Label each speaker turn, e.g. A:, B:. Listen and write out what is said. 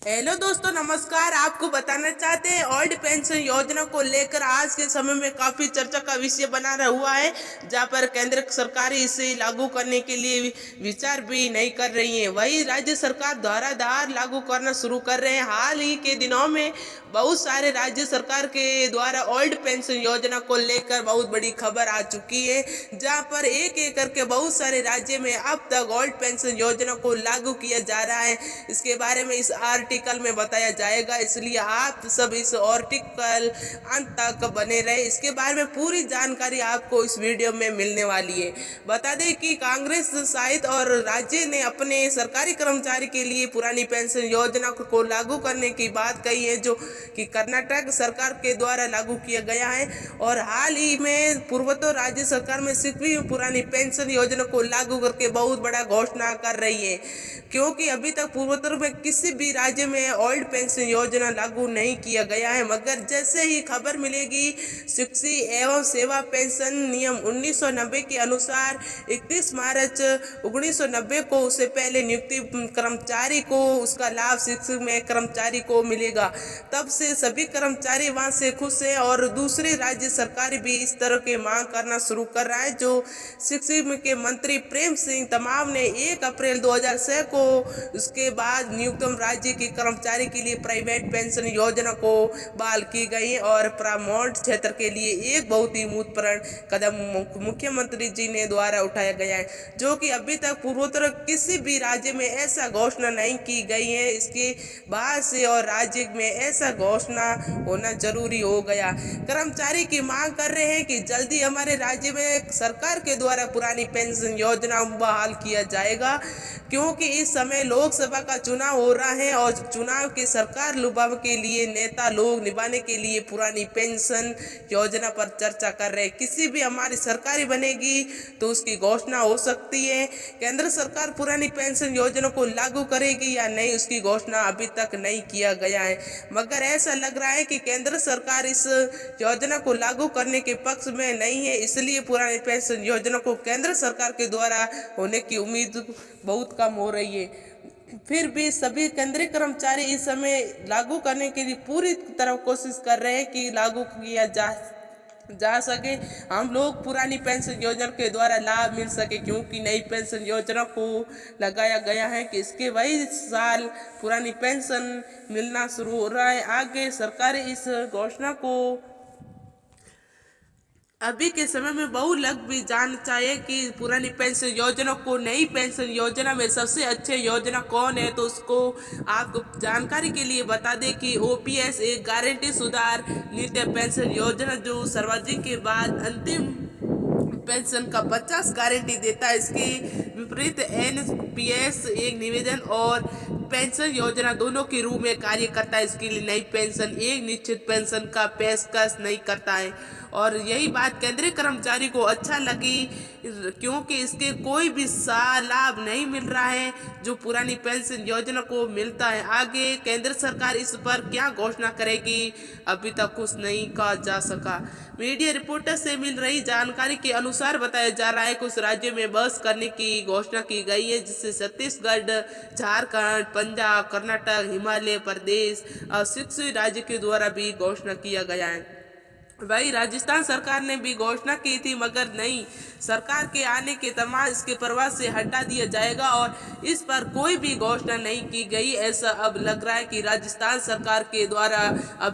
A: Hello दोस्तों, नमस्कार। आपको बताना चाहते हैं ओल्ड पेंशन योजना को लेकर आज के समय में काफी चर्चा का विषय बना रहा हुआ है, जहां पर केंद्र सरकार इसे लागू करने के लिए विचार भी नहीं कर रही है। वही राज्य सरकार धुआंधार लागू करना शुरू कर रहे हैं। हाल ही के दिनों में बहुत सारे राज्य सरकार के द्वारा ओल्ड पेंशन योजना को लेकर बहुत बड़ी खबर आ चुकी है, जहां पर एक एक करके बहुत सारे राज्य में अब तक ओल्ड पेंशन योजना को लागू किया जा रहा है। इसके बारे में इस आर्टिकल में बताया जाएगा, इसलिए आप सब इस आर्टिकल अंत तक बने रहे। इसके बारे में पूरी जानकारी आपको इस वीडियो में मिलने वाली है। बता दें कि कांग्रेस सहित और राज्य ने अपने सरकारी कर्मचारी के लिए पुरानी पेंशन योजना को लागू करने की बात कही है, जो कि कर्नाटक सरकार के द्वारा लागू किया गया है। और हाल ही में पूर्वोत्तर राज्य सरकार में 6वीं पुरानी पेंशन योजना को लागू करके बहुत बड़ा घोषणा कर रही है, क्योंकि अभी तक पूर्वोत्तर में किसी भी राज्य में ओल्ड पेंशन योजना लागू नहीं किया गया है। मगर जैसे ही खबर मिलेगी, शिक्षा एवं सेवा पेंशन नियम 1990 के अनुसार 31 मार्च 1990 को उससे पहले नियुक्ति कर्मचारी को उसका लाभ शिक्षा में कर्मचारी को मिलेगा। तब से सभी कर्मचारी वहां से खुश हैं और दूसरे राज्य सरकार भी इस तरह की मांग करना शुरू कर रहा है। जो शिक्षा के मंत्री प्रेम सिंह तमाम ने 1 अप्रैल 2006 को उसके बाद नियुक्त राज्य के कर्मचारी के लिए प्राइवेट पेंशन योजना को बहाल की गई और प्रमोट क्षेत्र के लिए एक बहुत ही महत्वपूर्ण कदम मुख्यमंत्री जी ने द्वारा उठाया गया है, जो कि अभी तक पूर्वोत्तर किसी भी राज्य में ऐसा घोषणा नहीं की गई है। इसके बाद से और राज्य में ऐसा घोषणा होना जरूरी हो गया। कर्मचारी की मांग कर रहे हैं कि जल्दी हमारे राज्य में सरकार के द्वारा पुरानी पेंशन योजना बहाल किया जाएगा, क्योंकि इस समय लोकसभा का चुनाव हो रहा है और चुनाव की सरकार लुभाने के लिए नेता लोग निभाने के लिए पुरानी पेंशन योजना पर चर्चा कर रहे हैं। किसी भी हमारी सरकारी बनेगी तो उसकी घोषणा हो सकती है। केंद्र सरकार पुरानी पेंशन योजना को लागू करेगी या नहीं, उसकी घोषणा अभी तक नहीं किया गया है। मगर ऐसा लग रहा है कि केंद्र सरकार इस योजना को लागू करने के पक्ष में नहीं है, इसलिए पुरानी पेंशन योजना को केंद्र सरकार के द्वारा होने की उम्मीद बहुत कम हो रही है। फिर भी सभी केंद्रीय कर्मचारी इस समय लागू करने के लिए पूरी तरह कोशिश कर रहे हैं कि लागू किया जा सके, हम लोग पुरानी पेंशन योजना के द्वारा लाभ मिल सके, क्योंकि नई पेंशन योजना को लगाया गया है कि इसके वही साल पुरानी पेंशन मिलना शुरू हो रहा है। आगे सरकार इस घोषणा को अभी के समय में बहुत लोग भी जानना चाहिए कि पुरानी पेंशन योजना को नई पेंशन योजना में सबसे अच्छे योजना कौन है। तो उसको आपको जानकारी के लिए बता दें कि ओपीएस एक गारंटी सुधार नित्य पेंशन योजना, जो सर्वाधिक के बाद अंतिम पेंशन का 50 गारंटी देता है। इसके विपरीत एनपीएस एक निवेदन और पेंशन योजना दोनों के रूप में कार्य करता है। इसके लिए नई पेंशन एक निश्चित पेंशन का पेशकश नहीं करता है, और यही बात केंद्रीय कर्मचारी को अच्छा लगी, क्योंकि इसके कोई भी लाभ नहीं मिल रहा है जो पुरानी पेंशन योजना को मिलता है। आगे केंद्र सरकार इस पर क्या घोषणा करेगी, अभी तक कुछ नहीं कहा जा सका। मीडिया रिपोर्टर से मिल रही जानकारी के अनुसार बताया जा रहा है कुछ राज्यों में बस करने की घोषणा की गई है, जिससे छत्तीसगढ़, झारखंड, पंजाब, कर्नाटक, हिमाचल प्रदेश और 6 राज्य के द्वारा भी घोषणा किया गया है। वही राजस्थान सरकार ने भी घोषणा की थी, मगर नहीं, सरकार के आने के तमाम इसके प्रभाव से हटा दिया जाएगा और इस पर कोई भी घोषणा नहीं की गई। ऐसा अब लग रहा है कि राजस्थान सरकार के द्वारा अब